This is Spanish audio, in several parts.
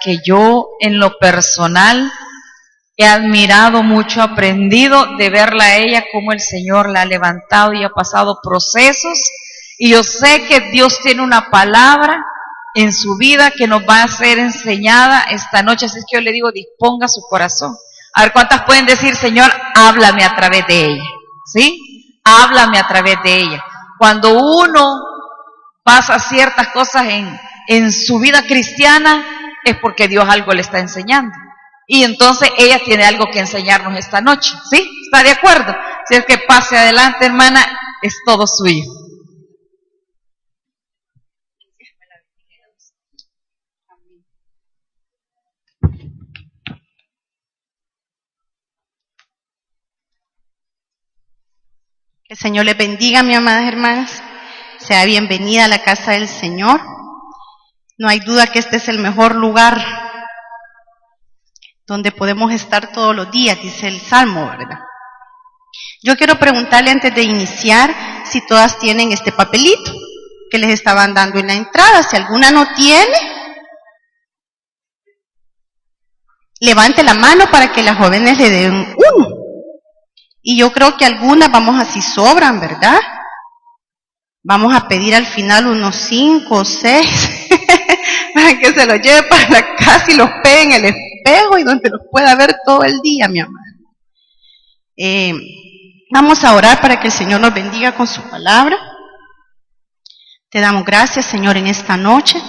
que yo en lo personal he admirado mucho, aprendido de verla a ella, cómo el Señor la ha levantado y ha pasado procesos. Y yo sé que Dios tiene una palabra en su vida que nos va a ser enseñada esta noche. Así es que yo le digo, disponga su corazón. A ver, ¿cuántas pueden decir, Señor, háblame a través de ella? ¿Sí? Háblame a través de ella. Cuando uno pasa ciertas cosas en su vida cristiana, es porque Dios algo le está enseñando. Y entonces ella tiene algo que enseñarnos esta noche. ¿Sí? ¿Está de acuerdo? Si es que pase adelante, hermana, es todo suyo. Que el Señor les bendiga, mis amadas hermanas. Sea bienvenida a la casa del Señor. No hay duda que este es el mejor lugar donde podemos estar todos los días, dice el Salmo, ¿verdad? Yo quiero preguntarle antes de iniciar si todas tienen este papelito que les estaban dando en la entrada. Si alguna no tiene, levante la mano para que las jóvenes le den uno. Y yo creo que algunas vamos así sobran, ¿verdad? Vamos a pedir al final unos 5 o 6 para que se los lleve para la casa y los pegue en el espejo y donde los pueda ver todo el día, mi amada. Vamos a orar para que el Señor nos bendiga con su palabra. Te damos gracias, Señor, en esta noche.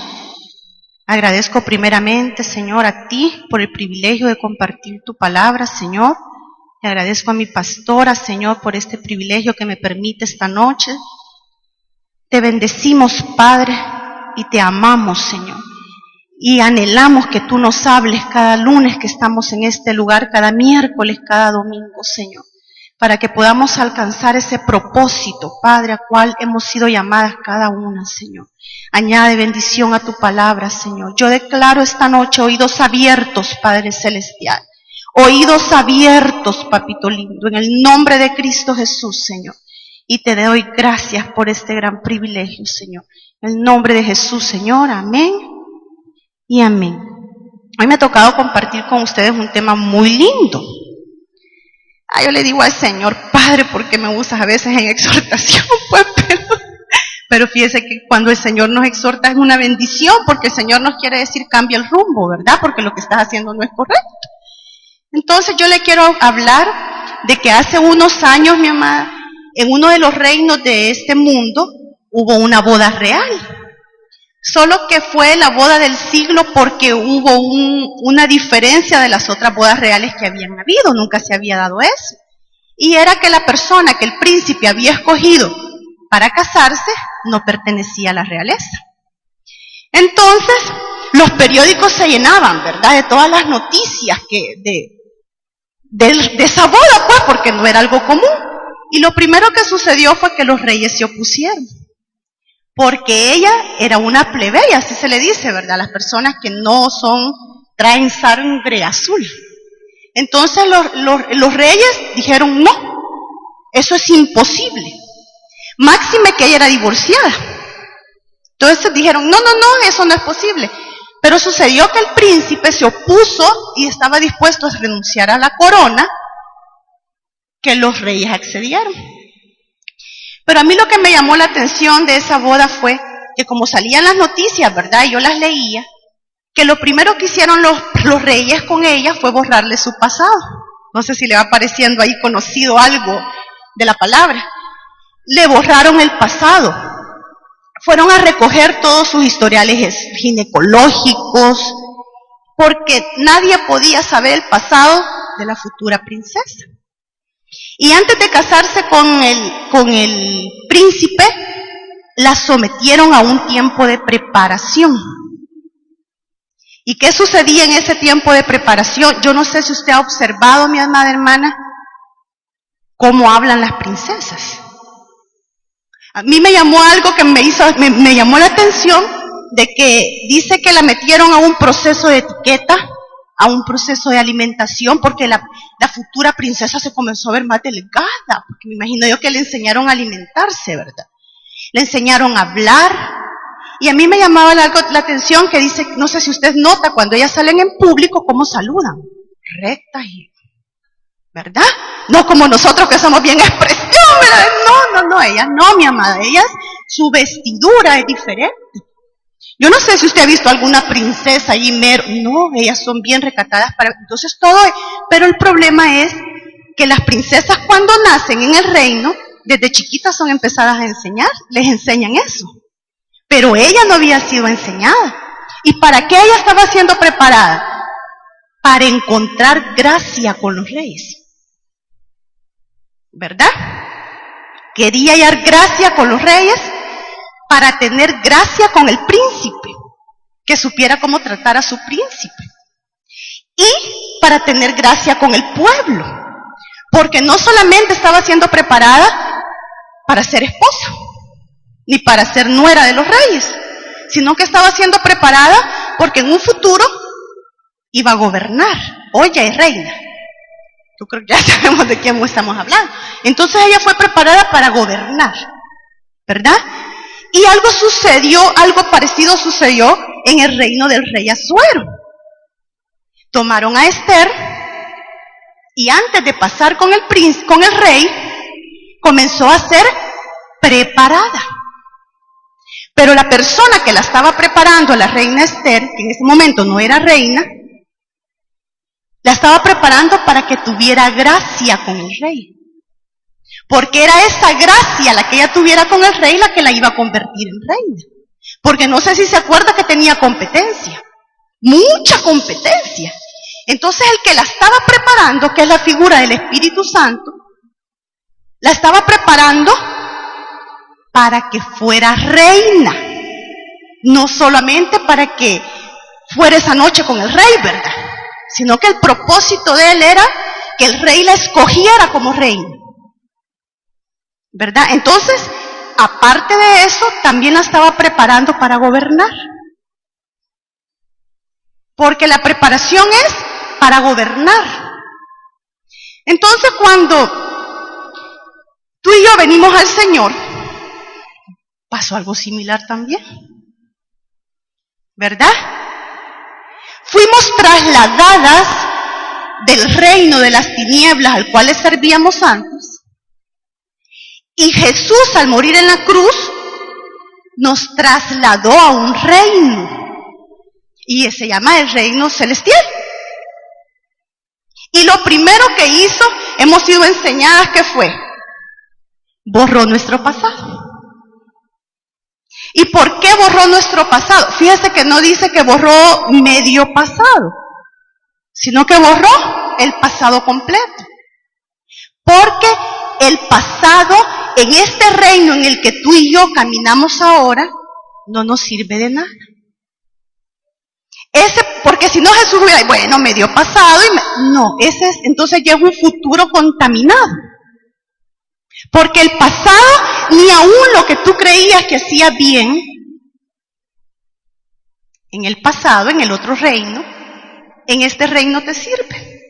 Agradezco primeramente, Señor, a ti por el privilegio de compartir tu palabra, Señor. Te agradezco a mi pastora, Señor, por este privilegio que me permite esta noche. Te bendecimos, Padre, y te amamos, Señor. Y anhelamos que tú nos hables cada lunes que estamos en este lugar, cada miércoles, cada domingo, Señor, para que podamos alcanzar ese propósito, Padre, a cual hemos sido llamadas cada una, Señor. Añade bendición a tu palabra, Señor. Yo declaro esta noche oídos abiertos, Padre Celestial. Oídos abiertos, papito lindo, en el nombre de Cristo Jesús, Señor. Y te doy gracias por este gran privilegio, Señor. En el nombre de Jesús, Señor. Amén y amén. Hoy me ha tocado compartir con ustedes un tema muy lindo. Yo le digo al Señor, Padre, porque me usas a veces en exhortación, pues, pero fíjese que cuando el Señor nos exhorta es una bendición, porque el Señor nos quiere decir cambia el rumbo, ¿verdad? Porque lo que estás haciendo no es correcto. Entonces yo le quiero hablar de que hace unos años, mi amada, en uno de los reinos de este mundo hubo una boda real. Solo que fue la boda del siglo porque hubo una diferencia de las otras bodas reales que habían habido. Nunca se había dado eso. Y era que la persona que el príncipe había escogido para casarse no pertenecía a la realeza. Entonces, los periódicos se llenaban, ¿verdad?, de todas las noticias de esa boda, pues, porque no era algo común. Y lo primero que sucedió fue que los reyes se opusieron. Porque ella era una plebeya, así se le dice, ¿verdad? Las personas que no traen sangre azul. Entonces los reyes dijeron, no, eso es imposible. Máxime que ella era divorciada. Entonces dijeron, no, eso no es posible. Pero sucedió que el príncipe se opuso y estaba dispuesto a renunciar a la corona, que los reyes accedieron. Pero a mí lo que me llamó la atención de esa boda fue que como salían las noticias, ¿verdad?, y yo las leía, que lo primero que hicieron los reyes con ella fue borrarle su pasado. No sé si le va apareciendo ahí conocido algo de la palabra. Le borraron el pasado. Fueron a recoger todos sus historiales ginecológicos, porque nadie podía saber el pasado de la futura princesa. Y antes de casarse con el príncipe, la sometieron a un tiempo de preparación. ¿Y qué sucedía en ese tiempo de preparación? Yo no sé si usted ha observado, mi amada hermana, cómo hablan las princesas. A mí me llamó algo que me llamó la atención, de que dice que la metieron a un proceso de etiqueta, a un proceso de alimentación, porque la futura princesa se comenzó a ver más delgada, porque me imagino yo que le enseñaron a alimentarse, ¿verdad? Le enseñaron a hablar, Y a mí me llamaba la atención que dice, no sé si usted nota, cuando ellas salen en público, cómo saludan. Rectas y, ¿verdad? No como nosotros que somos bien expresivos, ¿verdad? No, ellas no, mi amada. Ellas, su vestidura es diferente. Yo no sé si usted ha visto alguna princesa allí, no, ellas son bien recatadas entonces todo, pero el problema es que las princesas cuando nacen en el reino, desde chiquitas son empezadas a enseñar, les enseñan eso. Pero ella no había sido enseñada. ¿Y para qué ella estaba siendo preparada? Para encontrar gracia con los reyes. ¿Verdad? Quería hallar gracia con los reyes para tener gracia con el príncipe, que supiera cómo tratar a su príncipe. Y para tener gracia con el pueblo, porque no solamente estaba siendo preparada para ser esposa, ni para ser nuera de los reyes, sino que estaba siendo preparada porque en un futuro iba a gobernar. Oye, es reina. Yo creo que ya sabemos de quién estamos hablando. Entonces ella fue preparada para gobernar, ¿verdad? Y algo parecido sucedió en el reino del rey Asuero. Tomaron a Esther y antes de pasar con el rey, comenzó a ser preparada. Pero la persona que la estaba preparando, la reina Esther, que en ese momento no era reina, la estaba preparando para que tuviera gracia con el rey. Porque era esa gracia la que ella tuviera con el rey la que la iba a convertir en reina. Porque no sé si se acuerda que tenía competencia, mucha competencia. Entonces el que la estaba preparando, que es la figura del Espíritu Santo, la estaba preparando para que fuera reina. No solamente para que fuera esa noche con el rey, ¿verdad? Sino que el propósito de él era que el rey la escogiera como reina. ¿Verdad? Entonces, aparte de eso, también la estaba preparando para gobernar. Porque la preparación es para gobernar. Entonces, cuando tú y yo venimos al Señor, pasó algo similar también. ¿Verdad? Fuimos trasladadas del reino de las tinieblas al cual le servíamos antes. Y Jesús, al morir en la cruz, nos trasladó a un reino. Y se llama el reino celestial. Y lo primero que hizo, hemos sido enseñadas que fue, borró nuestro pasado. ¿Y por qué borró nuestro pasado? Fíjese que no dice que borró medio pasado, sino que borró el pasado completo. Porque el pasado en este reino en el que tú y yo caminamos ahora no nos sirve de nada. Porque si no Jesús hubiera, bueno, medio pasado, entonces ya es un futuro contaminado. Porque el pasado, ni aún lo que tú creías que hacía bien, en el pasado, en el otro reino, en este reino te sirve.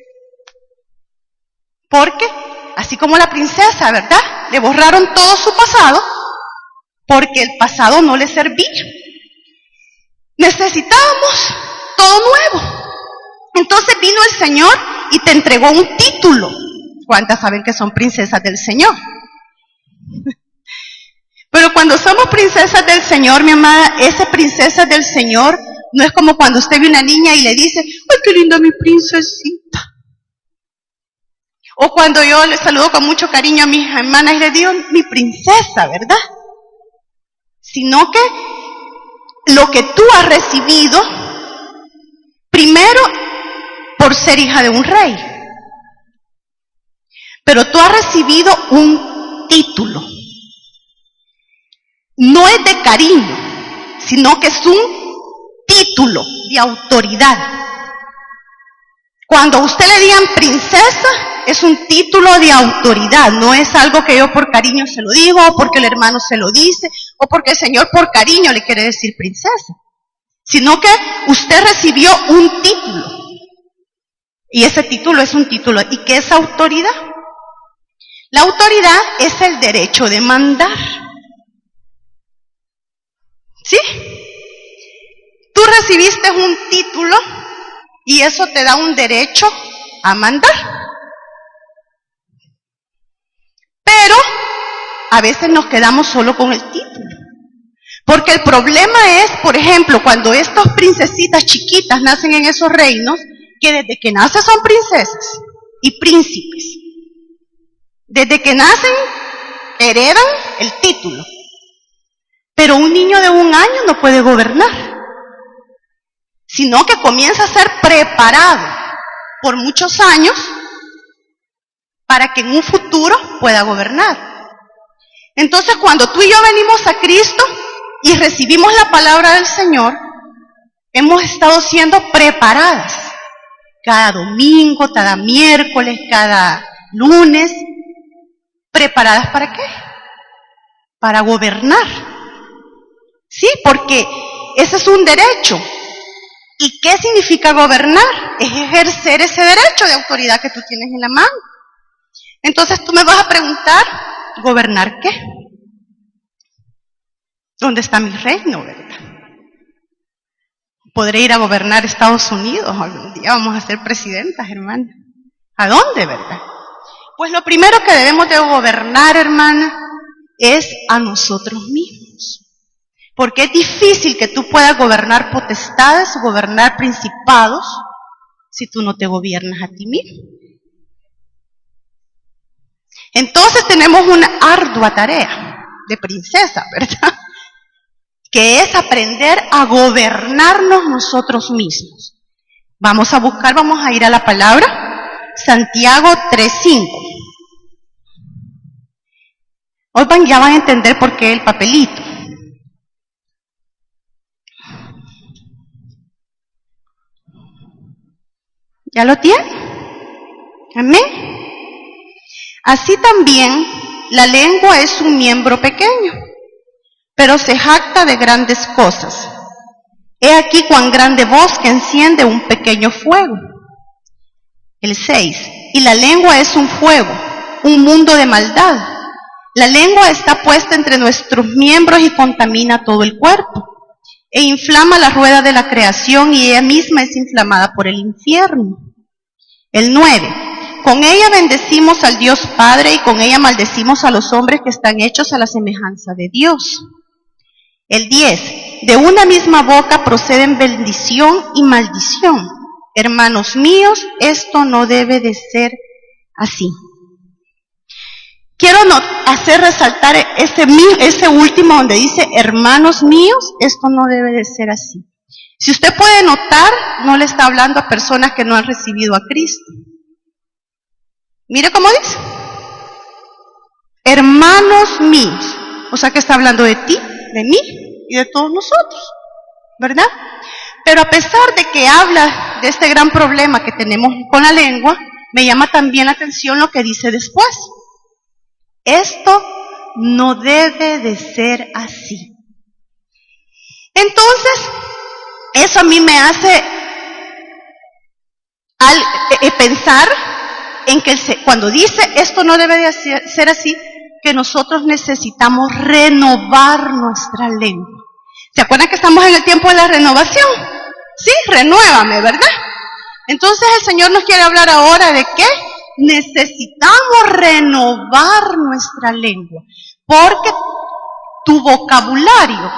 Porque, así como la princesa, ¿verdad? Le borraron todo su pasado, porque el pasado no le servía. Necesitábamos todo nuevo. Entonces vino el Señor y te entregó un título. ¿Cuántas saben que son princesas del Señor? Pero cuando somos princesas del Señor, mi amada, esa princesa del Señor no es como cuando usted ve una niña y le dice, ¡ay, qué linda mi princesita! O cuando yo le saludo con mucho cariño a mis hermanas y les digo, mi princesa, ¿verdad? Sino que lo que tú has recibido, primero, por ser hija de un rey. Pero tú has recibido un título. No es de cariño, sino que es un título de autoridad. Cuando a usted le digan princesa, es un título de autoridad, no es algo que yo por cariño se lo digo, o porque el hermano se lo dice, o porque el Señor por cariño le quiere decir princesa, sino que usted recibió un título, y ese título es un título. ¿Y qué es autoridad? La autoridad es el derecho de mandar. ¿Sí? Tú recibiste un título y eso te da un derecho a mandar. Pero a veces nos quedamos solo con el título. Porque el problema es, por ejemplo, cuando estas princesitas chiquitas nacen en esos reinos, que desde que nacen son princesas y príncipes. Desde que nacen heredan el título. Pero un niño de 1 año no puede gobernar, sino que comienza a ser preparado por muchos años para que en un futuro pueda gobernar. Entonces, cuando tú y yo venimos a Cristo y recibimos la palabra del Señor, hemos estado siendo preparadas. Cada domingo, cada miércoles, cada lunes. ¿Preparadas para qué? Para gobernar. Sí, porque ese es un derecho. ¿Y qué significa gobernar? Es ejercer ese derecho de autoridad que tú tienes en la mano. Entonces tú me vas a preguntar, ¿gobernar qué? ¿Dónde está mi reino, verdad? Podré ir a gobernar Estados Unidos algún día, vamos a ser presidentas, hermana. ¿A dónde, verdad? Pues lo primero que debemos de gobernar, hermana, es a nosotros mismos. Porque es difícil que tú puedas gobernar potestades, gobernar principados, si tú no te gobiernas a ti mismo. Entonces tenemos una ardua tarea de princesa, ¿verdad? Que es aprender a gobernarnos nosotros mismos. Vamos a ir a la palabra, Santiago 3:5. Hoy ya van a entender por qué el papelito. ¿Ya lo tienen? Amén. Así también la lengua es un miembro pequeño, pero se jacta de grandes cosas. He aquí cuán grande voz que enciende un pequeño fuego. El 6. Y la lengua es un fuego, un mundo de maldad. La lengua está puesta entre nuestros miembros y contamina todo el cuerpo, e inflama la rueda de la creación, y ella misma es inflamada por el infierno. El 9. Con ella bendecimos al Dios Padre, y con ella maldecimos a los hombres que están hechos a la semejanza de Dios. El 10. De una misma boca proceden bendición y maldición. Hermanos míos, esto no debe de ser así. Quiero hacer resaltar ese último donde dice, hermanos míos, esto no debe de ser así. Si usted puede notar, no le está hablando a personas que no han recibido a Cristo. Mire cómo dice. Hermanos míos. O sea que está hablando de ti, de mí y de todos nosotros, ¿verdad? Pero a pesar de que habla de este gran problema que tenemos con la lengua, me llama también la atención lo que dice después. Esto no debe de ser así. Entonces, eso a mí me hace pensar en que cuando dice esto no debe de ser así, que nosotros necesitamos renovar nuestra lengua. ¿Se acuerdan que estamos en el tiempo de la renovación? Sí, renuévame, ¿verdad? Entonces el Señor nos quiere hablar ahora de qué. Necesitamos renovar nuestra lengua, porque tu vocabulario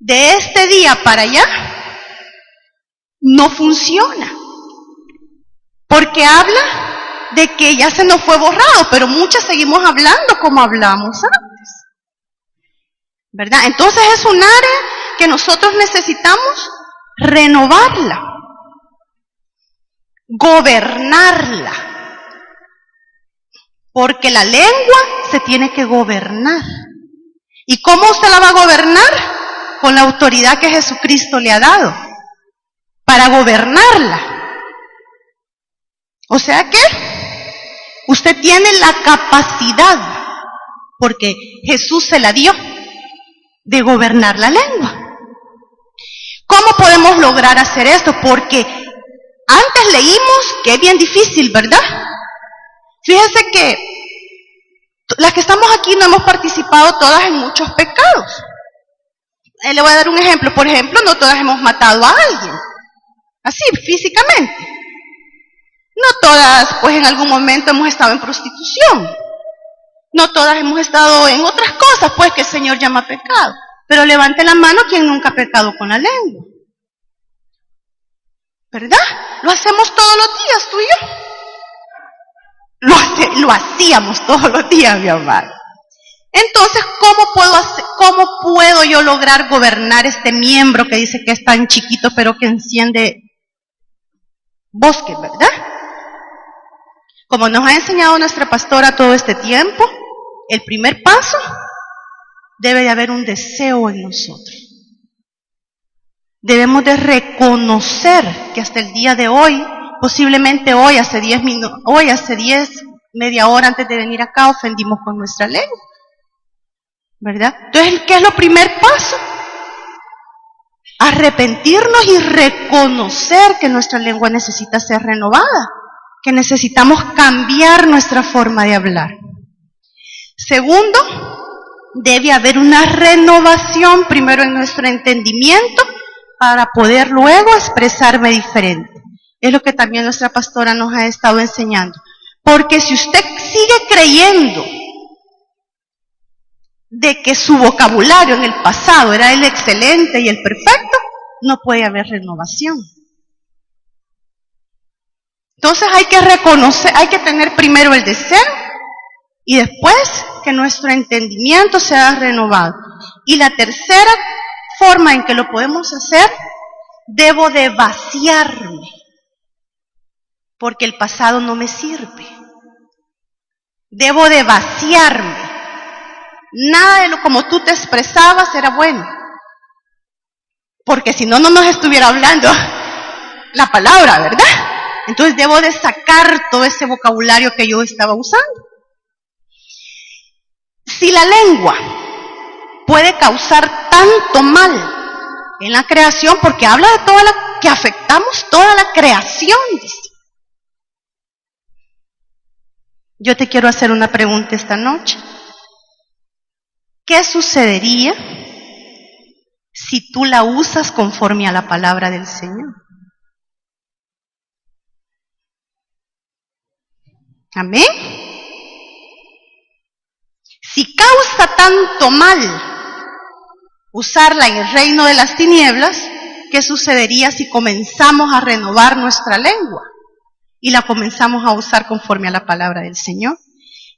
de este día para allá no funciona, porque habla de que ya se nos fue borrado, pero muchas seguimos hablando como hablamos antes, ¿verdad? Entonces es un área que nosotros necesitamos renovarla, gobernarla, porque la lengua se tiene que gobernar. ¿Y cómo usted la va a gobernar? Con la autoridad que Jesucristo le ha dado para gobernarla. O sea que usted tiene la capacidad, porque Jesús se la dio, de gobernar la lengua. ¿Cómo podemos lograr hacer esto? Porque antes leímos que es bien difícil, ¿verdad? Fíjense que las que estamos aquí no hemos participado todas en muchos pecados. Le voy a dar un ejemplo. Por ejemplo, no todas hemos matado a alguien, así, físicamente. No todas, pues en algún momento hemos estado en prostitución. No todas hemos estado en otras cosas, pues que el Señor llama pecado. Pero levante la mano quien nunca ha pecado con la lengua. ¿Verdad? Lo hacemos todos los días, tú y yo. Lo hacíamos todos los días, mi amado. Entonces, ¿cómo puedo yo lograr gobernar este miembro que dice que es tan chiquito pero que enciende bosques, verdad? Como nos ha enseñado nuestra pastora todo este tiempo, el primer paso debe de haber un deseo en nosotros. Debemos de reconocer que hasta el día de hoy, posiblemente hoy, hace 10 minutos, media hora antes de venir acá, ofendimos con nuestra lengua. ¿Verdad? Entonces, ¿qué es lo primer paso? Arrepentirnos y reconocer que nuestra lengua necesita ser renovada, que necesitamos cambiar nuestra forma de hablar. Segundo, debe haber una renovación primero en nuestro entendimiento para poder luego expresarme diferente. Es lo que también nuestra pastora nos ha estado enseñando. Porque si usted sigue creyendo de que su vocabulario en el pasado era el excelente y el perfecto, no puede haber renovación. Entonces hay que reconocer, hay que tener primero el deseo y después que nuestro entendimiento sea renovado. Y la tercera forma en que lo podemos hacer, debo de vaciarme, porque el pasado no me sirve. Debo de vaciarme. Nada de lo como tú te expresabas era bueno. Porque si no, no nos estuviera hablando la palabra, ¿verdad? Entonces debo de sacar todo ese vocabulario que yo estaba usando. Si la lengua puede causar tanto mal en la creación, porque habla de que afectamos toda la creación, dice. Yo te quiero hacer una pregunta esta noche. ¿Qué sucedería si tú la usas conforme a la palabra del Señor? Amén. Si causa tanto mal usarla en el reino de las tinieblas, ¿qué sucedería si comenzamos a renovar nuestra lengua y la comenzamos a usar conforme a la palabra del Señor?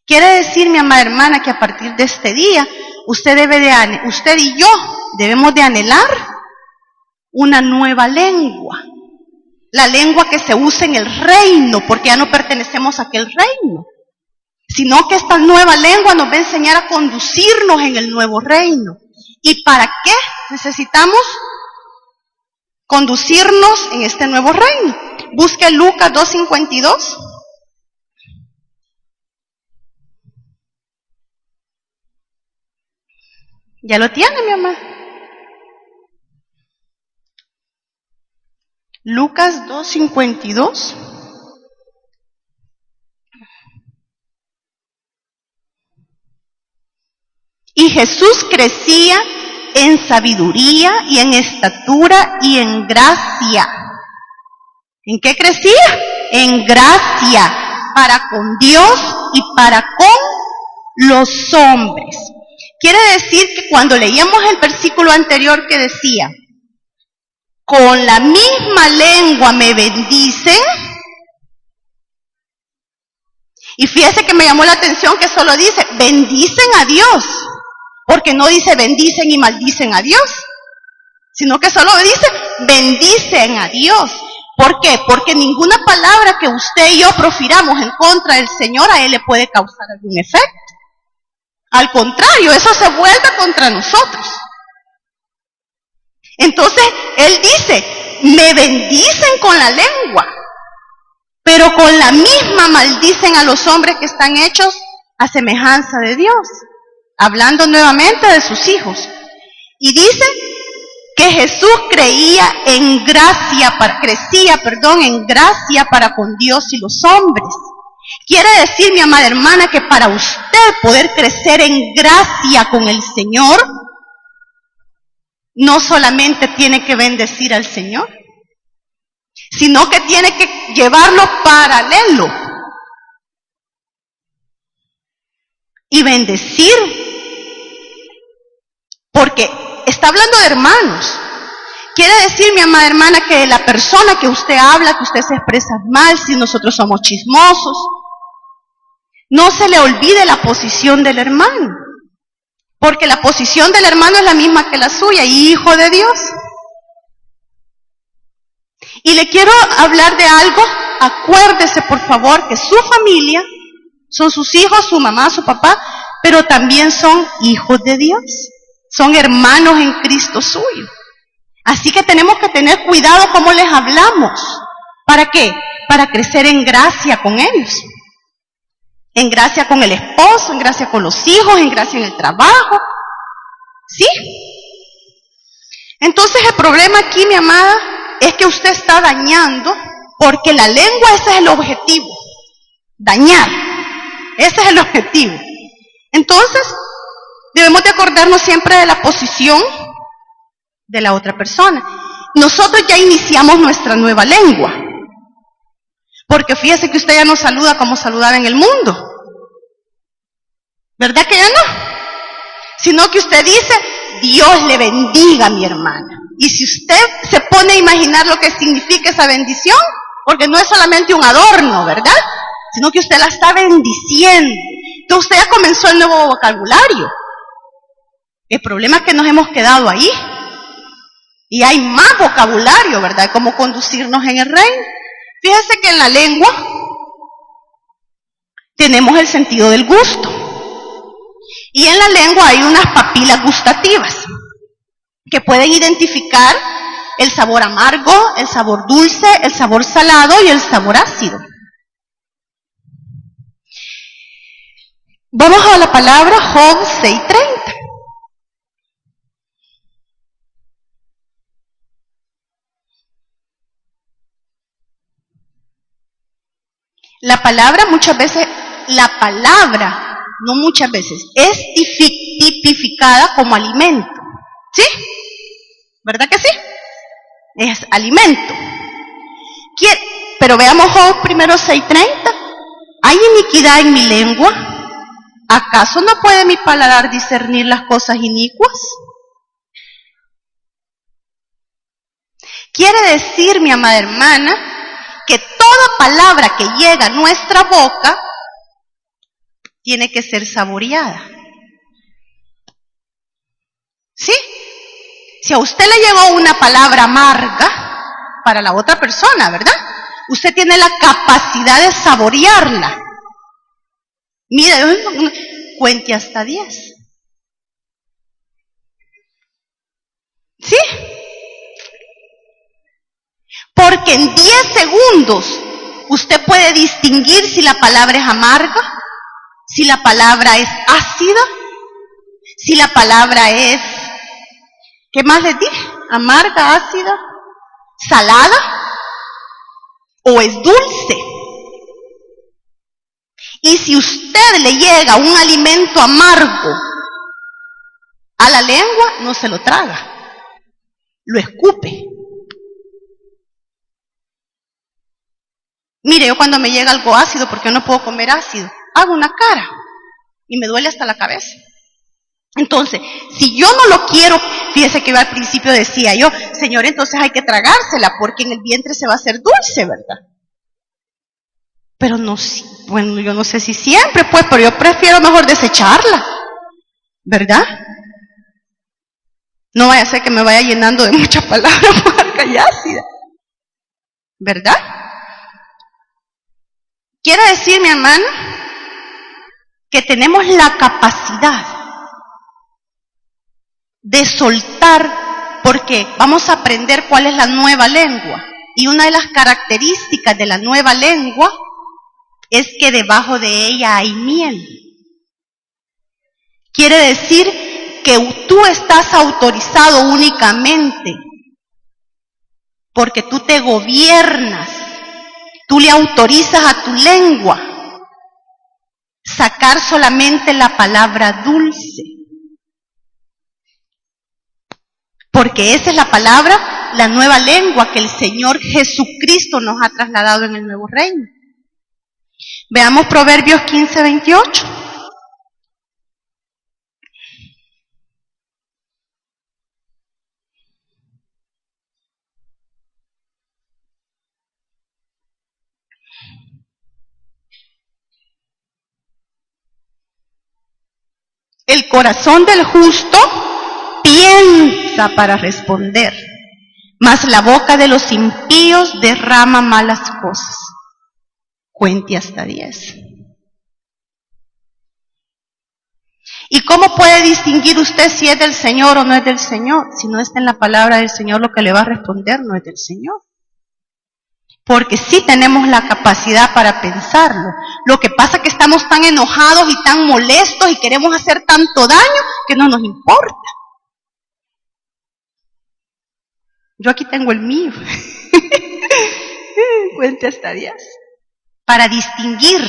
Quiere decir, mi amada hermana, que a partir de este día, usted y yo debemos de anhelar una nueva lengua. La lengua que se usa en el reino, porque ya no pertenecemos a aquel reino. Sino que esta nueva lengua nos va a enseñar a conducirnos en el nuevo reino. ¿Y para qué necesitamos conducirnos en este nuevo reino? Busque Lucas 2:52. ¿Ya lo tiene, mi mamá? Lucas 2:52. Y Jesús crecía en sabiduría y en estatura y en gracia. ¿En qué crecía? En gracia, para con Dios y para con los hombres. Quiere decir que cuando leíamos el versículo anterior que decía, con la misma lengua me bendicen, y fíjese que me llamó la atención que solo dice, bendicen a Dios, porque no dice bendicen y maldicen a Dios, sino que solo dice bendicen a Dios. ¿Por qué? Porque ninguna palabra que usted y yo profiramos en contra del Señor a Él le puede causar algún efecto. Al contrario, eso se vuelve contra nosotros. Entonces, Él dice, me bendicen con la lengua, pero con la misma maldicen a los hombres que están hechos a semejanza de Dios. Hablando nuevamente de sus hijos. Y dice que Jesús crecía en gracia para con Dios y los hombres. Quiere decir, mi amada hermana, que para usted poder crecer en gracia con el Señor, no solamente tiene que bendecir al Señor, sino que tiene que llevarlo paralelo y bendecir, porque está hablando de hermanos. Quiere decir, mi amada hermana, que la persona que usted habla, que usted se expresa mal, si nosotros somos chismosos, no se le olvide la posición del hermano, porque la posición del hermano es la misma que la suya, hijo de Dios. Y le quiero hablar de algo. Acuérdese, por favor, que su familia son sus hijos, su mamá, su papá, pero también son hijos de Dios, son hermanos en Cristo suyo. Así que tenemos que tener cuidado cómo les hablamos. ¿Para qué? Para crecer en gracia con ellos. En gracia con el esposo, en gracia con los hijos, en gracia en el trabajo. ¿Sí? Entonces el problema aquí, mi amada, es que usted está dañando, porque la lengua, ese es el objetivo. Dañar. Ese es el objetivo. Entonces, debemos de acordarnos siempre de la posición de la otra persona. Nosotros ya iniciamos nuestra nueva lengua, porque fíjese que usted ya no saluda como saludaba en el mundo, ¿verdad que ya no? Sino que usted dice, Dios le bendiga a mi hermana. Y si usted se pone a imaginar lo que significa esa bendición, porque no es solamente un adorno, ¿verdad? Sino que usted la está bendiciendo. Entonces usted ya comenzó el nuevo vocabulario. El problema es que nos hemos quedado ahí. Y hay más vocabulario, ¿verdad? Cómo conducirnos en el reino. Fíjese que en la lengua tenemos el sentido del gusto. Y en la lengua hay unas papilas gustativas que pueden identificar el sabor amargo, el sabor dulce, el sabor salado y el sabor ácido. Vamos a la palabra Job 6:30. La palabra muchas veces, no muchas veces, es tipificada como alimento. ¿Sí? ¿Verdad que sí? Es alimento. Pero veamos Job primero 6:30. ¿Hay iniquidad en mi lengua? ¿Acaso no puede mi paladar discernir las cosas inicuas? Quiere decir, mi amada hermana, que toda palabra que llega a nuestra boca tiene que ser saboreada. ¿Sí? Si a usted le llegó una palabra amarga para la otra persona, ¿verdad? Usted tiene la capacidad de saborearla. Mire, cuente hasta 10. ¿Sí? Porque en 10 segundos usted puede distinguir si la palabra es amarga, si la palabra es ácida, si la palabra es, ¿qué más les dije? Amarga, ácida, salada o es dulce. Y si usted le llega un alimento amargo a la lengua, no se lo traga, lo escupe. Mire, yo cuando me llega algo ácido, porque yo no puedo comer ácido, hago una cara y me duele hasta la cabeza. Entonces, si yo no lo quiero, fíjese que yo al principio decía yo, Señor, entonces hay que tragársela, porque en el vientre se va a hacer dulce, ¿verdad? Pero no, bueno, yo no sé si siempre, pues, pero yo prefiero mejor desecharla, ¿verdad? No vaya a ser que me vaya llenando de muchas palabras amarga y ácida, ¿verdad? Quiere decir, mi hermano, que tenemos la capacidad de soltar, porque vamos a aprender cuál es la nueva lengua. Y una de las características de la nueva lengua es que debajo de ella hay miel. Quiere decir que tú estás autorizado únicamente porque tú te gobiernas. Tú le autorizas a tu lengua sacar solamente la palabra dulce. Porque esa es la palabra, la nueva lengua que el Señor Jesucristo nos ha trasladado en el nuevo reino. Veamos Proverbios 15:28. El corazón del justo piensa para responder, mas la boca de los impíos derrama malas cosas. Cuente hasta 10. ¿Y cómo puede distinguir usted si es del Señor o no es del Señor? Si no está en la palabra del Señor, lo que le va a responder no es del Señor. Porque sí tenemos la capacidad para pensarlo. Lo que pasa es que estamos tan enojados y tan molestos y queremos hacer tanto daño que no nos importa. Yo aquí tengo el mío. Cuente hasta 10. Para distinguir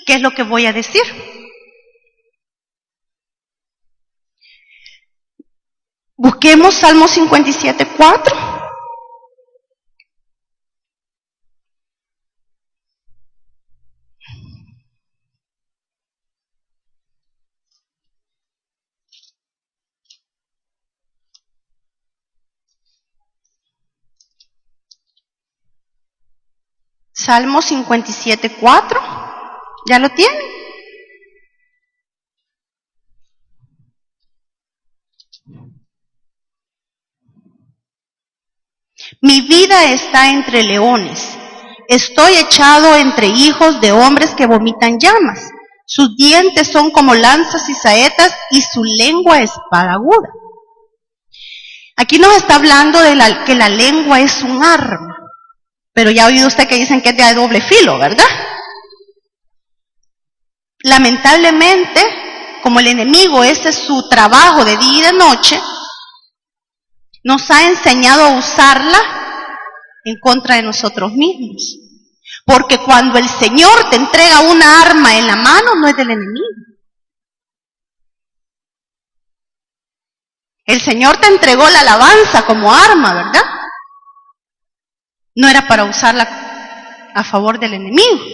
qué es lo que voy a decir. Busquemos Salmo 57:4. Salmo 57:4. ¿Ya lo tienen? Mi vida está entre leones. Estoy echado entre hijos de hombres que vomitan llamas. Sus dientes son como lanzas y saetas y su lengua espada aguda. Aquí nos está hablando de que la lengua es un arma. Pero ya ha oído usted que dicen que es de doble filo, ¿verdad? Lamentablemente, como el enemigo, ese es su trabajo de día y de noche, nos ha enseñado a usarla en contra de nosotros mismos. Porque cuando el Señor te entrega una arma en la mano, no es del enemigo. El Señor te entregó la alabanza como arma, ¿verdad? No era para usarla a favor del enemigo.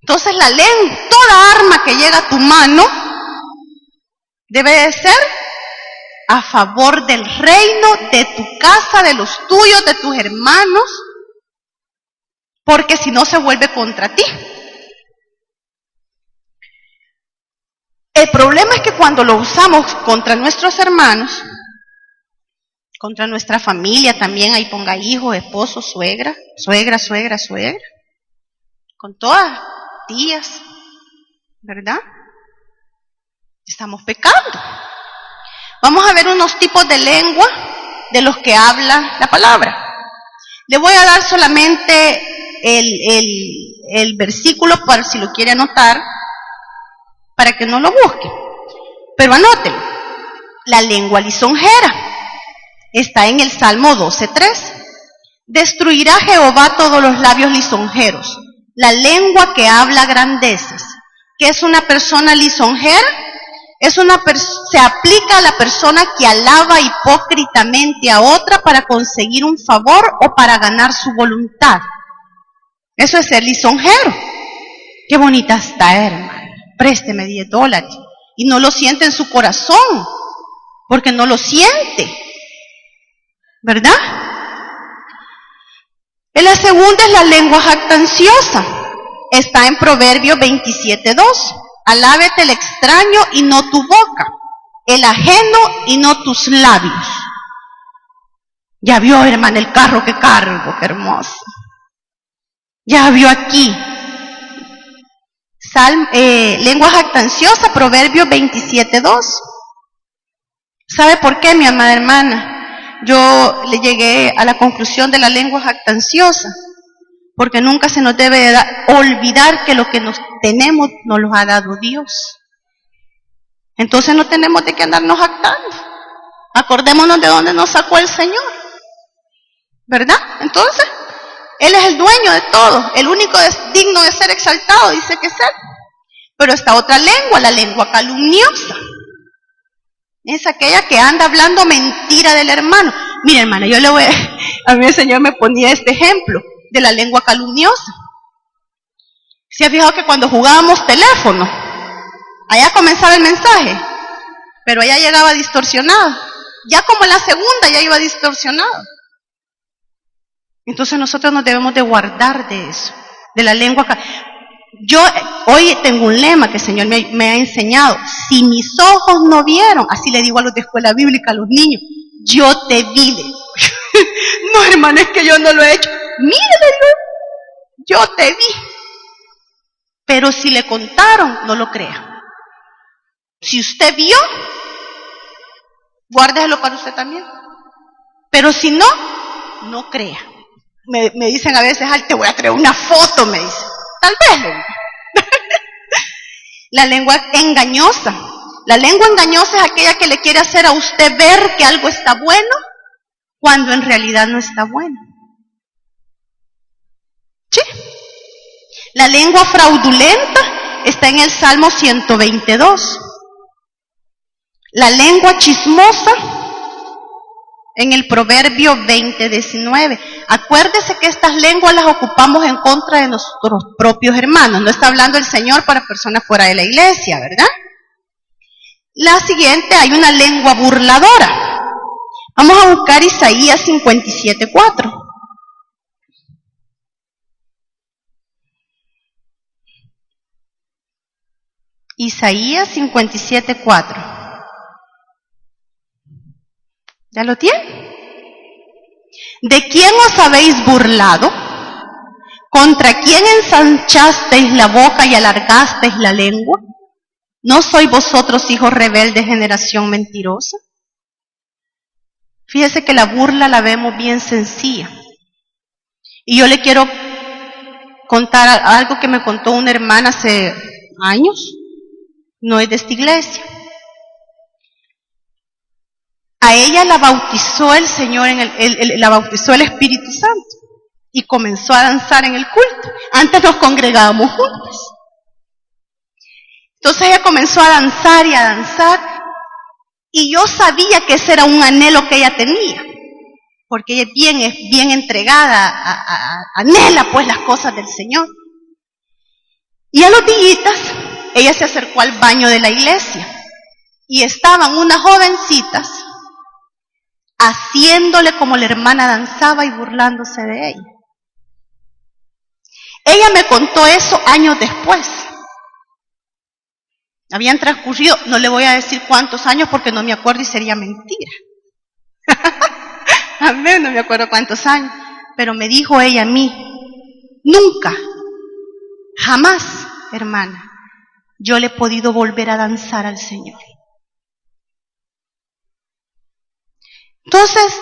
Entonces la lengua, toda arma que llega a tu mano, debe de ser a favor del reino, de tu casa, de los tuyos, de tus hermanos, porque si no se vuelve contra ti. El problema es que cuando lo usamos contra nuestros hermanos, contra nuestra familia también, ahí ponga hijos, esposos, suegra, con todas tías, ¿verdad? Estamos pecando. Vamos a ver unos tipos de lengua de los que habla la palabra. Le voy a dar solamente el versículo para si lo quiere anotar, para que no lo busque. Pero anótelo. La lengua lisonjera. Está en el Salmo 12:3. Destruirá Jehová todos los labios lisonjeros, la lengua que habla grandezas. ¿Qué es una persona lisonjera? Se aplica a la persona que alaba hipócritamente a otra para conseguir un favor o para ganar su voluntad. Eso es ser lisonjero. Qué bonita está, hermana. Présteme $10. Y no lo siente en su corazón, porque no lo siente. ¿Verdad? En la segunda es la lengua jactanciosa. Está en Proverbios 27:2. Alábete el extraño y no tu boca, el ajeno y no tus labios. Ya vio, hermana, el carro que cargo, qué hermoso. Ya vio aquí. Lengua jactanciosa, Proverbios 27:2. ¿Sabe por qué, mi amada hermana? Yo le llegué a la conclusión de la lengua jactanciosa, porque nunca se nos debe olvidar que lo que nos tenemos nos lo ha dado Dios. Entonces no tenemos de qué andarnos jactando. Acordémonos de dónde nos sacó el Señor, ¿verdad? Entonces, Él es el dueño de todo, el único digno de ser exaltado, dice que es Él. Pero esta otra lengua, la lengua calumniosa. Es aquella que anda hablando mentira del hermano. Mira, hermana, a mí el Señor me ponía este ejemplo de la lengua calumniosa. ¿Se ha fijado que cuando jugábamos teléfono, allá comenzaba el mensaje, pero allá llegaba distorsionado? Ya como en la segunda ya iba distorsionado. Entonces nosotros nos debemos de guardar de eso, de la lengua. Yo hoy tengo un lema que el Señor me ha enseñado. Si mis ojos no vieron, así le digo a los de escuela bíblica, a los niños, yo te vi. No, hermano, es que yo no lo he hecho. Mírele, yo te vi. Pero si le contaron, no lo crea. Si usted vio, guárdeselo para usted también. Pero si no, no crea. Me dicen a veces, ay, te voy a traer una foto, me dicen. Tal vez. La lengua engañosa. La lengua engañosa es aquella que le quiere hacer a usted ver que algo está bueno, cuando en realidad no está bueno. ¿Sí? La lengua fraudulenta está en el Salmo 122. La lengua chismosa en el Proverbio 20:19. Acuérdese que estas lenguas las ocupamos en contra de nuestros propios hermanos. No está hablando el Señor para personas fuera de la iglesia, ¿verdad? La siguiente, hay una lengua burladora. Vamos a buscar Isaías 57:4. Isaías 57:4. ¿Ya lo tiene? ¿De quién os habéis burlado? ¿Contra quién ensanchasteis la boca y alargasteis la lengua? ¿No sois vosotros hijos rebeldes, generación mentirosa? Fíjese que la burla la vemos bien sencilla. Y yo le quiero contar algo que me contó una hermana hace años. No es de esta iglesia. A ella la bautizó el Señor, la bautizó el Espíritu Santo y comenzó a danzar en el culto. Antes nos congregábamos juntos. Entonces ella comenzó a danzar y yo sabía que ese era un anhelo que ella tenía, porque ella es bien entregada, anhela pues las cosas del Señor. Y a los días ella se acercó al baño de la iglesia y estaban unas jovencitas haciéndole como la hermana danzaba y burlándose de ella. Ella me contó eso años después. Habían transcurrido, no le voy a decir cuántos años porque no me acuerdo y sería mentira. Amén, no me acuerdo cuántos años. Pero me dijo ella a mí, nunca, jamás, hermana, yo le he podido volver a danzar al Señor. Entonces,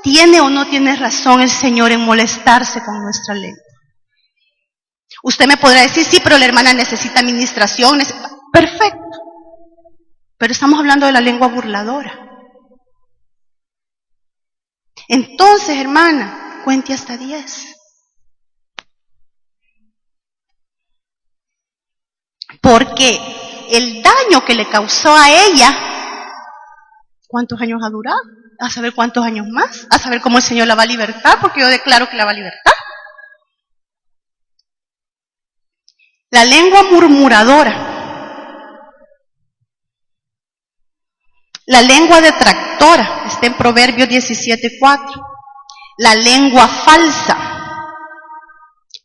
¿tiene o no tiene razón el Señor en molestarse con nuestra lengua? Usted me podrá decir, sí, pero la hermana necesita administración. Perfecto. Pero estamos hablando de la lengua burladora. Entonces, hermana, cuente hasta 10. Porque el daño que le causó a ella, ¿cuántos años ha durado? A saber cuántos años más, a saber cómo el Señor la va a libertar, porque yo declaro que la va a libertar. La lengua murmuradora, la lengua detractora, está en Proverbios 17:4. La lengua falsa.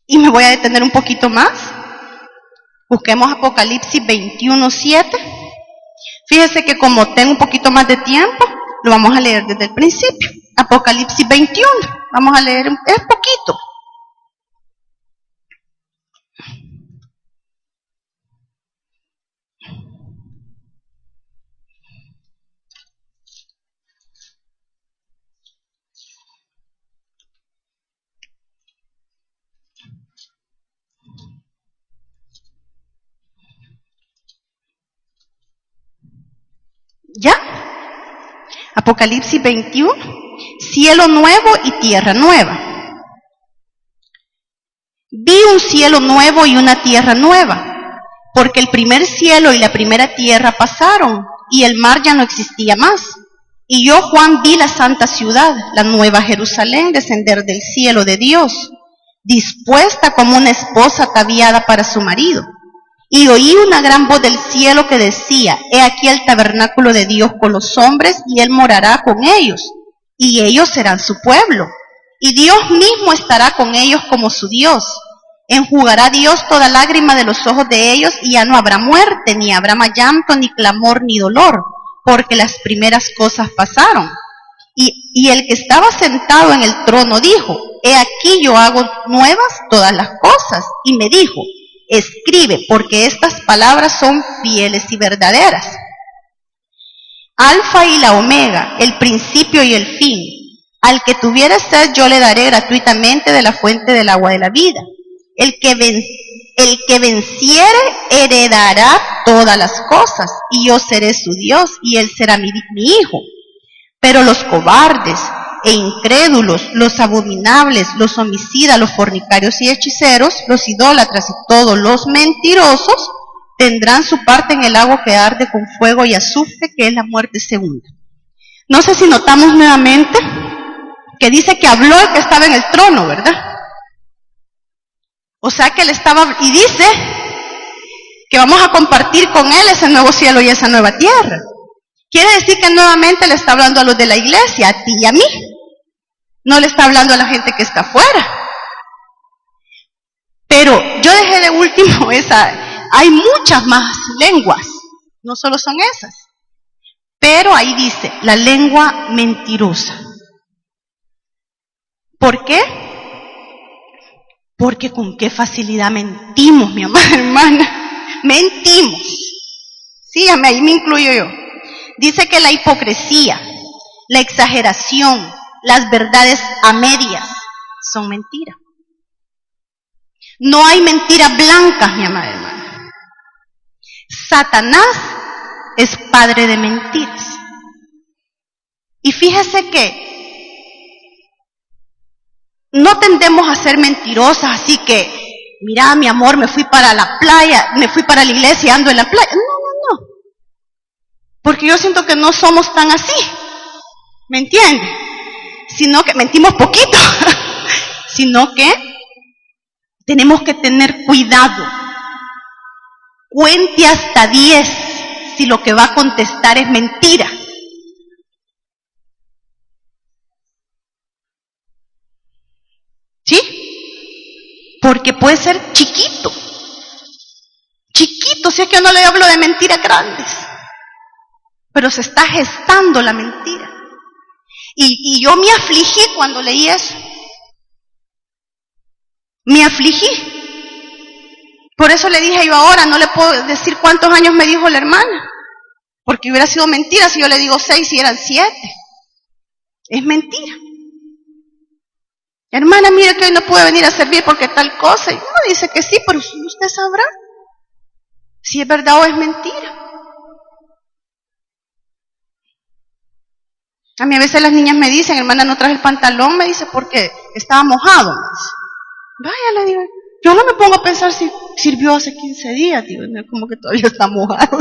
Y me voy a detener un poquito más. Busquemos Apocalipsis 21:7. Fíjese que como tengo un poquito más de tiempo, lo vamos a leer desde el principio. Apocalipsis 21. Vamos a leer, es poquito. ¿Ya? Apocalipsis 21, cielo nuevo y tierra nueva. Vi un cielo nuevo y una tierra nueva, porque el primer cielo y la primera tierra pasaron, y el mar ya no existía más. Y yo, Juan, vi la santa ciudad, la nueva Jerusalén, descender del cielo de Dios, dispuesta como una esposa ataviada para su marido. Y oí una gran voz del cielo que decía: he aquí el tabernáculo de Dios con los hombres, y Él morará con ellos, y ellos serán su pueblo. Y Dios mismo estará con ellos como su Dios. Enjugará Dios toda lágrima de los ojos de ellos, y ya no habrá muerte, ni habrá más llanto, ni clamor, ni dolor, porque las primeras cosas pasaron. Y el que estaba sentado en el trono dijo: he aquí yo hago nuevas todas las cosas. Y me dijo: escribe, porque estas palabras son fieles y verdaderas. Alfa y la Omega, el principio y el fin. Al que tuviere sed yo le daré gratuitamente de la fuente del agua de la vida. El que venciere heredará todas las cosas, y yo seré su Dios, y él será mi hijo. Pero los cobardes e incrédulos, los abominables, los homicidas, los fornicarios y hechiceros, los idólatras y todos los mentirosos, tendrán su parte en el agua que arde con fuego y azufre, que es la muerte segunda. No sé si notamos nuevamente que dice que habló el que estaba en el trono, ¿verdad? O sea que él estaba, y dice que vamos a compartir con él ese nuevo cielo y esa nueva tierra. Quiere decir que nuevamente le está hablando a los de la iglesia, a ti y a mí. No le está hablando a la gente que está afuera. Pero yo dejé de último hay muchas más lenguas, no solo son esas. Pero ahí dice, la lengua mentirosa. ¿Por qué? Porque con qué facilidad mentimos, mi amada hermana. Mentimos. Sí, ahí me incluyo yo. Dice que la hipocresía, la exageración, las verdades a medias son mentiras. No hay mentiras blancas, mi amada hermana. Satanás es padre de mentiras. Y fíjese que no tendemos a ser mentirosas, así que, mira, mi amor, me fui para la playa, me fui para la iglesia, ando en la playa. No. Porque yo siento que no somos tan así, ¿me entiende? Sino que mentimos poquito, sino que tenemos que tener cuidado. Cuente hasta 10 si lo que va a contestar es mentira. ¿Sí? Porque puede ser chiquito, si es que yo no le hablo de mentiras grandes, pero se está gestando la mentira. Y yo me afligí cuando leí eso. Me afligí. Por eso le dije yo ahora, no le puedo decir cuántos años me dijo la hermana, porque hubiera sido mentira si yo le digo 6 y eran 7. Es mentira. Hermana, mire que hoy no puede venir a servir porque tal cosa. Y uno dice que sí, pero usted sabrá si es verdad o es mentira. A mí a veces las niñas me dicen, hermana, no traje el pantalón, me dice, porque estaba mojado. Me dice. Vaya, le digo, yo no me pongo a pensar si sirvió hace 15 días, digo, como que todavía está mojado.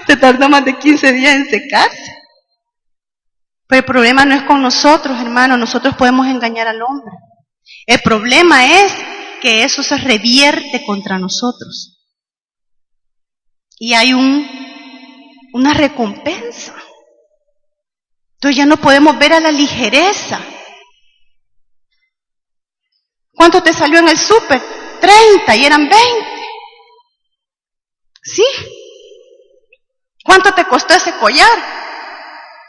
Se tardó más de 15 días en secarse. Pero el problema no es con nosotros, hermano, nosotros podemos engañar al hombre. El problema es que eso se revierte contra nosotros. Y hay una recompensa. Entonces ya no podemos ver a la ligereza. ¿Cuánto te salió en el súper? 30 y eran 20. ¿Sí? ¿Cuánto te costó ese collar?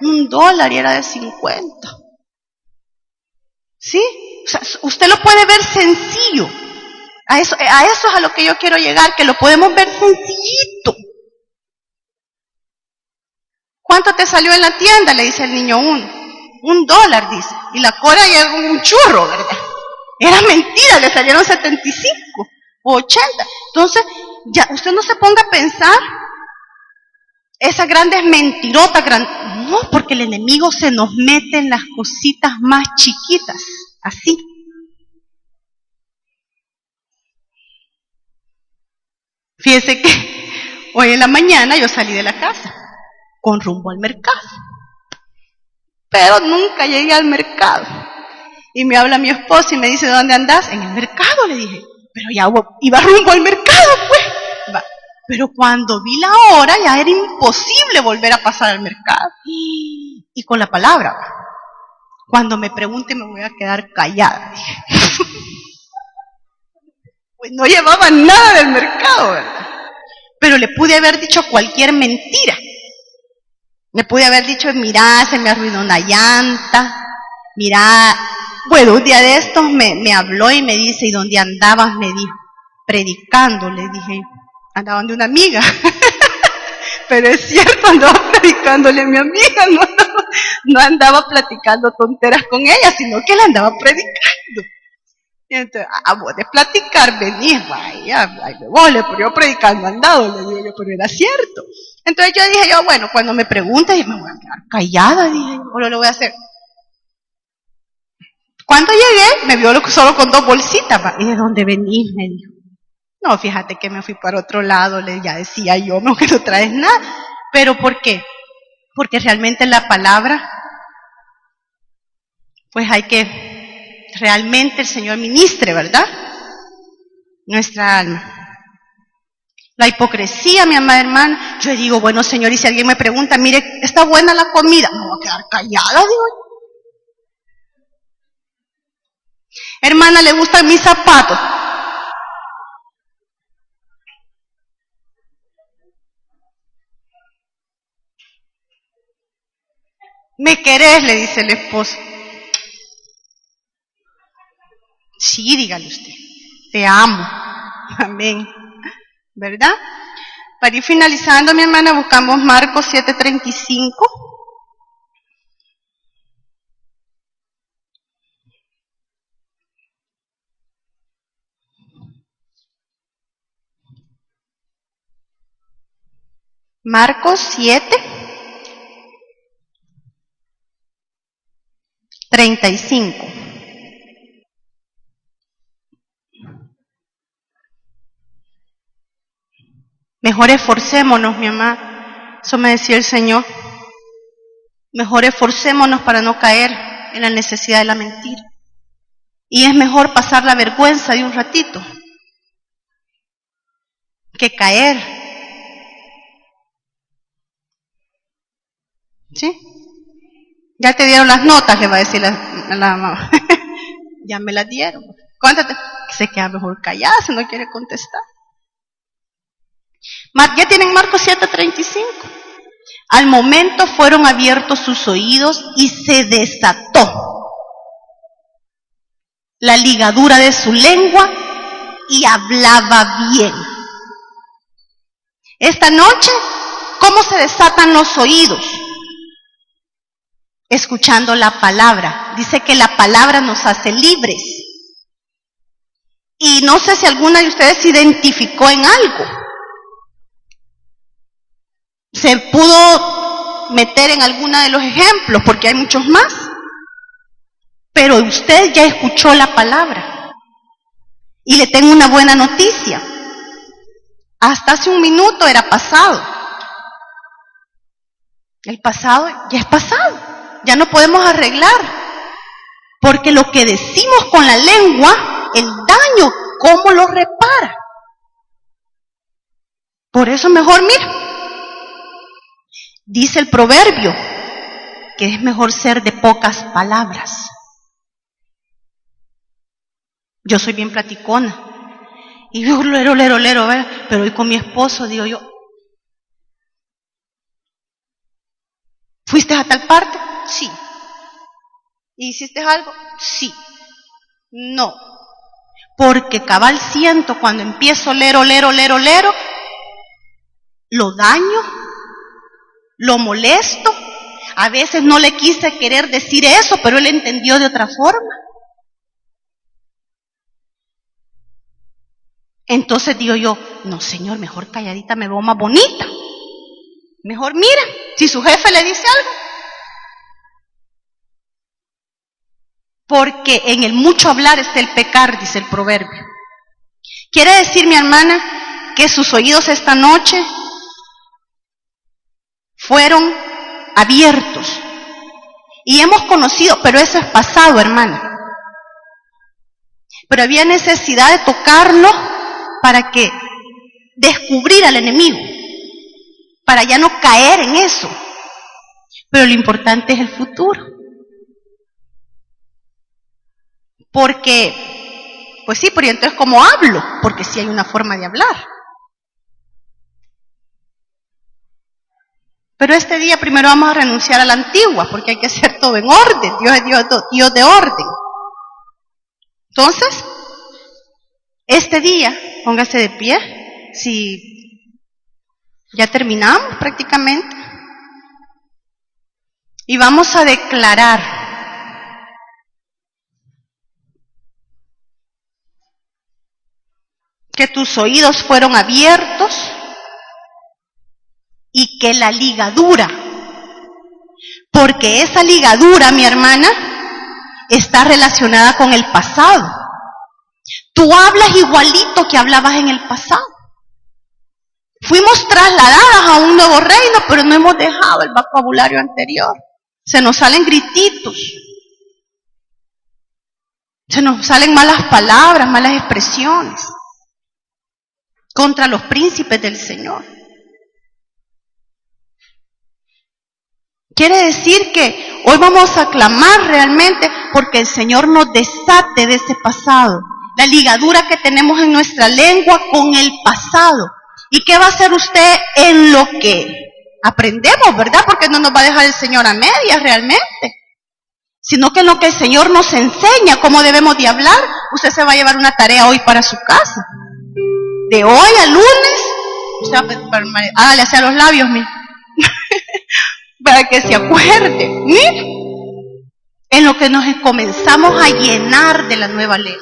$1 y era de 50. ¿Sí? O sea, usted lo puede ver sencillo. A eso es a lo que yo quiero llegar, que lo podemos ver sencillito. ¿Cuánto te salió en la tienda? Le dice el niño $1, dice. Y la cora ya es un churro, ¿verdad? Era mentira, le salieron 75 o 80. Entonces, ya usted no se ponga a pensar esas grandes mentirotas, no, porque el enemigo se nos mete en las cositas más chiquitas, así. Fíjese que hoy en la mañana yo salí de la casa con rumbo al mercado, pero nunca llegué al mercado. Y me habla mi esposo y me dice, ¿dónde andás? En el mercado, le dije. Pero ya iba rumbo al mercado, pues. Va. Pero cuando vi la hora, ya era imposible volver a pasar al mercado. Y con la palabra, va. Cuando me pregunte me voy a quedar callada, dije. Pues no llevaba nada del mercado, ¿verdad? Pero le pude haber dicho cualquier mentira. Le pude haber dicho, mira, se me arruinó una llanta. Mira, bueno, un día de estos me habló y me dice, ¿y dónde andabas? Me dijo, predicando. Le dije, andaba de una amiga. Pero es cierto, andaba predicándole a mi amiga, no andaba platicando tonteras con ella, sino que la andaba predicando. Y entonces, vos de platicar venís, vaya, pero yo predicando andado, le digo yo, pero era cierto. Entonces yo dije, bueno, cuando me pregunte, me voy a quedar callada, dije, o lo voy a hacer. Cuando llegué, me vio solo con 2 bolsitas, ¿y de dónde venís? Me dijo. No, fíjate que me fui para otro lado, ya decía yo, no que no traes nada. ¿Pero por qué? Porque realmente la palabra, pues hay que realmente el Señor ministre, ¿verdad? Nuestra alma. La hipocresía, mi amada hermana, yo digo, bueno, Señor, y si alguien me pregunta, mire, ¿está buena la comida? Me voy a quedar callada, digo. Hermana, ¿le gustan mis zapatos? ¿Me querés? Le dice el esposo. Sí, dígale usted. Te amo. Amén. ¿Verdad? Para ir finalizando, mi hermana, buscamos Marcos 7:35. Marcos 7:35. Mejor esforcémonos, mi amada. Eso me decía el Señor. Mejor esforcémonos para no caer en la necesidad de la mentira. Y es mejor pasar la vergüenza de un ratito que caer. ¿Sí? Ya te dieron las notas, le va a decir la mamá. Ya me las dieron. Cuéntate. Se queda mejor callada si no quiere contestar. Ya tienen Marcos 7:35. Al momento fueron abiertos sus oídos y se desató la ligadura de su lengua y hablaba bien. Esta noche, ¿cómo se desatan los oídos? Escuchando la palabra. Dice que la palabra nos hace libres. Y no sé si alguna de ustedes se identificó en algo. Se pudo meter en alguno de los ejemplos, porque hay muchos más. Pero usted ya escuchó la palabra. Y le tengo una buena noticia. Hasta hace un minuto era pasado. El pasado ya es pasado. Ya no podemos arreglar. Porque lo que decimos con la lengua, el daño, ¿cómo lo repara? Por eso mejor, mira. Dice el proverbio que es mejor ser de pocas palabras. Yo soy bien platicona. Y yo lero, pero hoy con mi esposo digo yo, ¿fuiste a tal parte? Sí. ¿Hiciste algo? Sí. No. Porque cabal siento cuando empiezo lero, lo daño, lo molesto. A veces no le quise querer decir eso, pero él entendió de otra forma. Entonces digo yo, no Señor, mejor calladita me veo más bonita. Mejor mira, si su jefe le dice algo. Porque en el mucho hablar está el pecar, dice el proverbio. Quiere decir, mi hermana, que sus oídos esta noche fueron abiertos. Y hemos conocido, pero eso es pasado, hermana. Pero había necesidad de tocarlo para que descubrir al enemigo, para ya no caer en eso. Pero lo importante es el futuro. Porque, pues sí, pero entonces ¿cómo hablo? Porque sí hay una forma de hablar. Pero este día primero vamos a renunciar a la antigua, porque hay que hacer todo en orden. Dios es Dios de orden. Entonces, este día, póngase de pie, si ya terminamos prácticamente, y vamos a declarar que tus oídos fueron abiertos y que la ligadura, porque esa ligadura, mi hermana, está relacionada con el pasado. Tú hablas igualito que hablabas en el pasado. Fuimos trasladadas a un nuevo reino, pero no hemos dejado el vocabulario anterior. Se nos salen grititos. Se nos salen malas palabras, malas expresiones contra los príncipes del Señor. Quiere decir que hoy vamos a clamar realmente porque el Señor nos desate de ese pasado, la ligadura que tenemos en nuestra lengua con el pasado. ¿Y qué va a hacer usted en lo que aprendemos, verdad? Porque no nos va a dejar el Señor a medias realmente, sino que en lo que el Señor nos enseña cómo debemos de hablar. Usted se va a llevar una tarea hoy para su casa. De hoy a lunes, usted va a hágale hacia los labios, mire. Para que se acuerde, mira, en lo que nos comenzamos a llenar de la nueva lengua,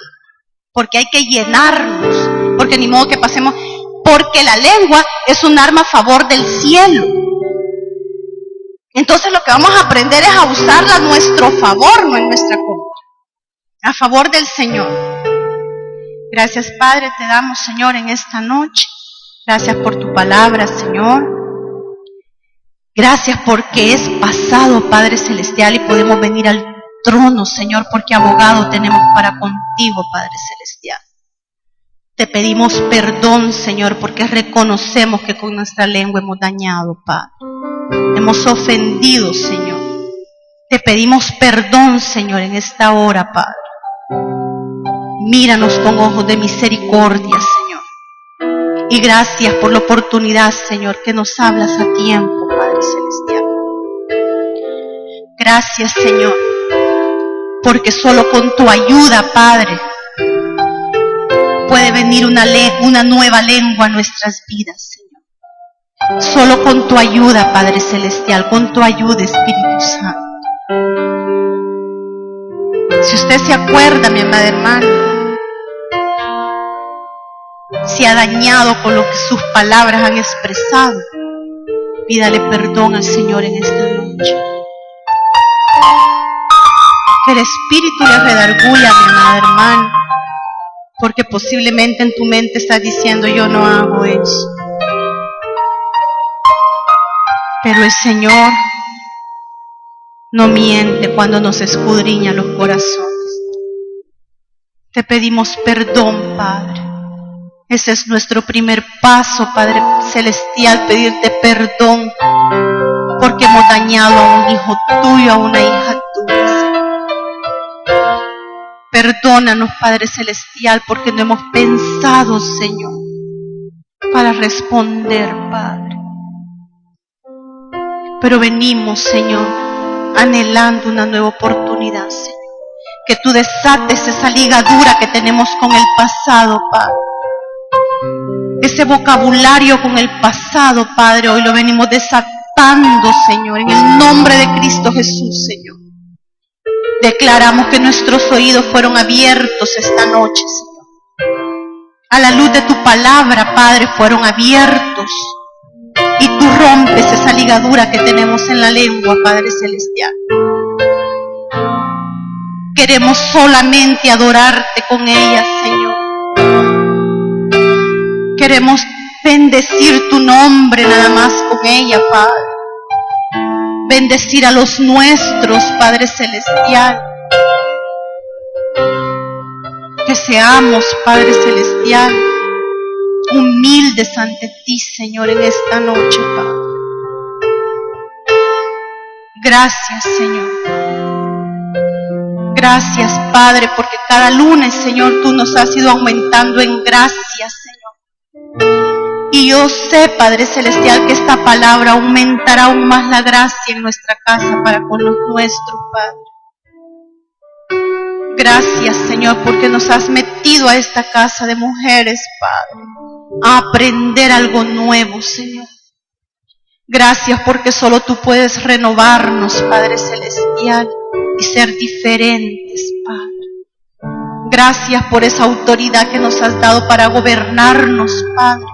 porque hay que llenarnos, porque ni modo que pasemos, porque la lengua es un arma a favor del cielo. Entonces lo que vamos a aprender es a usarla a nuestro favor, no en nuestra contra, a favor del Señor. Gracias, Padre, te damos, Señor, en esta noche. Gracias por tu palabra, Señor. Gracias porque es pasado, Padre Celestial, y podemos venir al trono, Señor, porque abogado tenemos para contigo, Padre Celestial. Te pedimos perdón, Señor, porque reconocemos que con nuestra lengua hemos dañado, Padre. Hemos ofendido, Señor. Te pedimos perdón, Señor, en esta hora, Padre. Míranos con ojos de misericordia, Señor. Y gracias por la oportunidad, Señor, que nos hablas a tiempo, Padre Celestial. Gracias, Señor, porque solo con tu ayuda, Padre, puede venir una nueva lengua a nuestras vidas, Señor. Solo con tu ayuda, Padre Celestial, con tu ayuda, Espíritu Santo. Si usted se acuerda, mi amada hermana, si ha dañado con lo que sus palabras han expresado, pídale perdón al Señor en esta noche. Que el Espíritu le redarguya, mi amada hermana, porque posiblemente en tu mente estás diciendo: yo no hago eso. Pero el Señor no miente cuando nos escudriña los corazones. Te pedimos perdón, Padre. Ese es nuestro primer paso, Padre Celestial, pedirte perdón porque hemos dañado a un hijo tuyo, a una hija tuya, Señor. Perdónanos, Padre Celestial, porque no hemos pensado, Señor, para responder, Padre. Pero venimos, Señor, anhelando una nueva oportunidad, Señor. Que tú desates esa ligadura que tenemos con el pasado, Padre. Ese vocabulario con el pasado, Padre, hoy lo venimos desatando, Señor, en el nombre de Cristo Jesús, Señor. Declaramos que nuestros oídos fueron abiertos esta noche, Señor. A la luz de tu palabra, Padre, fueron abiertos. Y tú rompes esa ligadura que tenemos en la lengua, Padre Celestial. Queremos solamente adorarte con ella, Señor. Queremos Bendecir tu nombre nada más con ella, Padre. Bendecir a los nuestros, Padre Celestial. Que seamos, Padre Celestial, humildes ante ti, Señor, en esta noche, Padre. Gracias, Señor. Gracias, Padre, porque cada lunes, Señor, tú nos has ido aumentando en gracia, Señor. Y yo sé, Padre Celestial, que esta palabra aumentará aún más la gracia en nuestra casa para con los nuestros, Padre. Gracias, Señor, porque nos has metido a esta casa de mujeres, Padre, a aprender algo nuevo, Señor. Gracias porque solo tú puedes renovarnos, Padre Celestial, y ser diferentes, Padre. Gracias por esa autoridad que nos has dado para gobernarnos, Padre.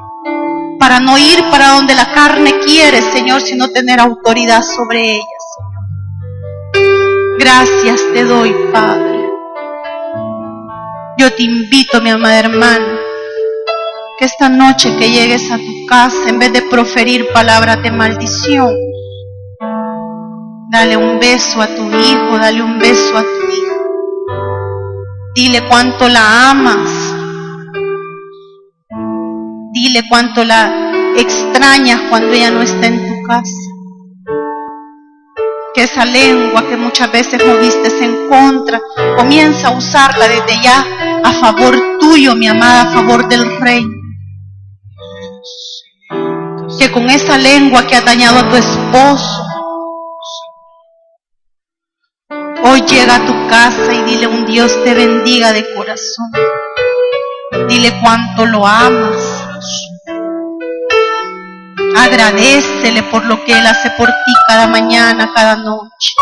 Para no ir para donde la carne quiere, Señor, sino tener autoridad sobre ella, Señor. Gracias te doy, Padre. Yo te invito, mi amada hermana, que esta noche que llegues a tu casa, en vez de proferir palabras de maldición, dale un beso a tu hijo, dale un beso a tu hija. Dile cuánto la amas. Dile cuánto la extrañas cuando ella no está en tu casa. Que esa lengua que muchas veces moviste en contra, comienza a usarla desde ya a favor tuyo, mi amada, a favor del reino. Que con esa lengua que ha dañado a tu esposo, hoy llega a tu casa y dile un Dios te bendiga de corazón. Dile cuánto lo amas. Agradécele por lo que Él hace por ti cada mañana, cada noche.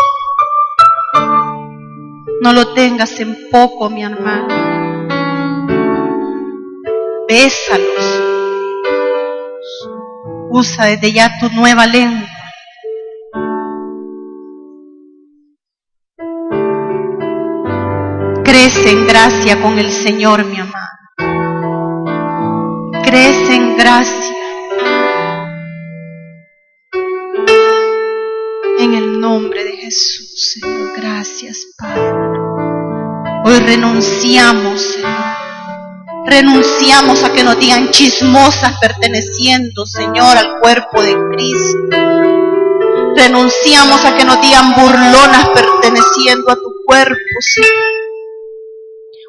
No lo tengas en poco, mi hermano. Bésalos. Usa desde ya tu nueva lengua. Crece en gracia con el Señor, mi amado. Crece en gracia. En el nombre de Jesús, Señor. Gracias, Padre. Hoy renunciamos, Señor. Renunciamos a que nos digan chismosas perteneciendo, Señor, al cuerpo de Cristo. Renunciamos a que nos digan burlonas perteneciendo a tu cuerpo, Señor.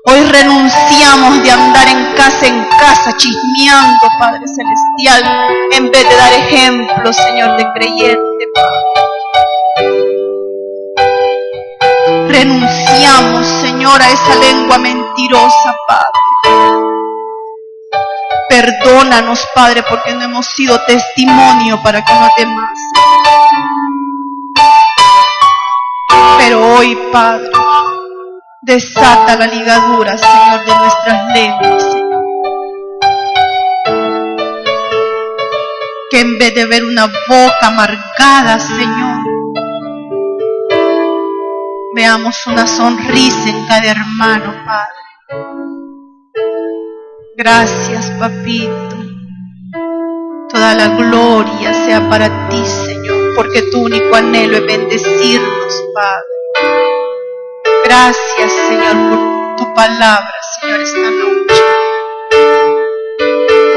Hoy renunciamos de andar en casa chismeando, Padre Celestial, en vez de dar ejemplo, Señor, de creyente, Padre. Renunciamos, Señor, a esa lengua mentirosa, Padre. Perdónanos, Padre, porque no hemos sido testimonio para con los demás. Pero hoy, Padre, desata la ligadura, Señor, de nuestras lenguas, Señor. Que en vez de ver una boca amargada, Señor, veamos una sonrisa en cada hermano, Padre. Gracias, Papito. Toda la gloria sea para ti, Señor, porque tu único anhelo es bendecirnos, Padre. Gracias, Señor, por tu palabra, Señor, esta noche.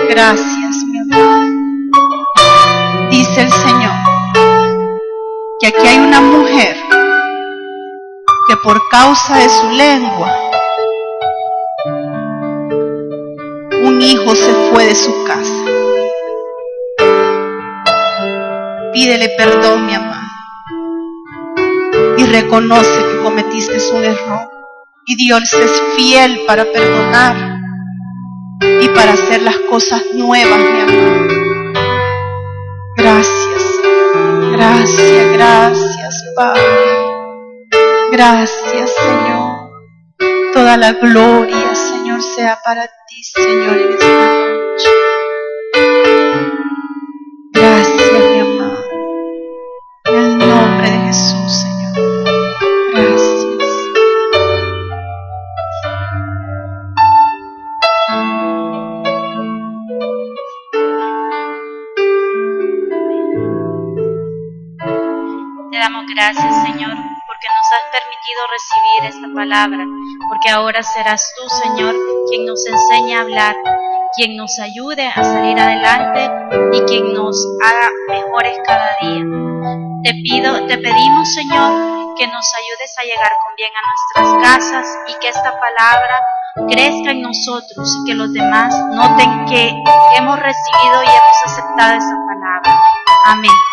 Gracias, mi amado. Dice el Señor que aquí hay una mujer que por causa de su lengua, un hijo se fue de su casa. Pídele perdón, mi amado, y reconoce que cometiste un error. Y Dios es fiel para perdonar y para hacer las cosas nuevas, mi amado. Gracias, gracias, gracias, Padre. Gracias, Señor. Toda la gloria, Señor, sea para ti, Señor, en esta noche. Gracias, mi amado. En el nombre de Jesús, Señor. Gracias. Gracias, Señor, porque nos has permitido recibir esta palabra, porque ahora serás tú, Señor, quien nos enseñe a hablar, quien nos ayude a salir adelante y quien nos haga mejores cada día. Te pedimos, Señor, que nos ayudes a llegar con bien a nuestras casas y que esta palabra crezca en nosotros y que los demás noten que hemos recibido y hemos aceptado esa palabra. Amén.